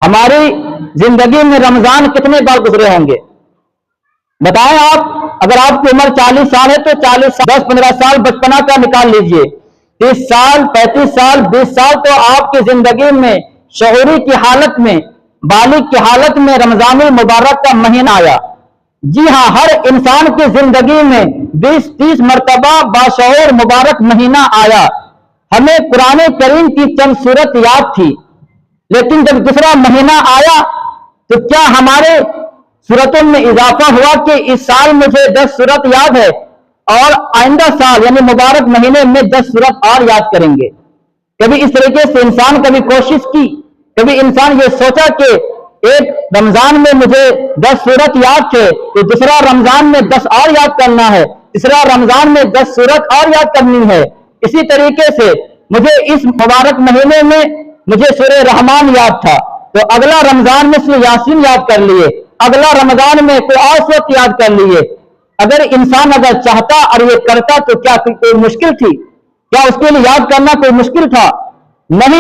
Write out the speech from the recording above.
ہماری زندگی میں رمضان کتنے بار گزرے ہوں گے؟ بتائیں آپ. اگر آپ کی عمر 40 سال ہے تو 40 سال 10-15 سال بچپنا کا نکال لیجئے. 30 سال 35 سال 20 سال تو آپ کی زندگی میں شعوری کی حالت میں، بالغ کی حالت میں رمضان المبارک کا مہینہ آیا. جی ہاں، ہر انسان کی زندگی میں 20-30 مرتبہ باشعور مبارک مہینہ آیا. ہمیں قرآن کریم کی چند سورت یاد تھی، لیکن جب دوسرا مہینہ آیا تو کیا ہمارے سورتوں میں اضافہ ہوا کہ اس سال مجھے 10 سورت یاد ہے اور آئندہ سال یعنی مبارک مہینے میں 10 سورت اور یاد کریں گے؟ کبھی اس طریقے سے انسان کبھی کوشش کی؟ کبھی انسان یہ سوچا کہ ایک رمضان میں مجھے 10 سورت یاد تھے تو دوسرا رمضان میں 10 اور یاد کرنا ہے، تیسرا رمضان میں 10 سورت اور یاد کرنی ہے؟ اسی طریقے سے مجھے اس مبارک مہینے میں مجھے سورہ رحمان یاد تھا تو اگلا رمضان میں سورہ یاسین یاد کر لیے، اگلا رمضان میں کوئی اور سورت یاد کر لیے. اگر انسان چاہتا اور یہ کرتا تو کیا کوئی مشکل تھی؟ کیا اس کے لیے یاد کرنا کوئی مشکل تھا؟ نہیں.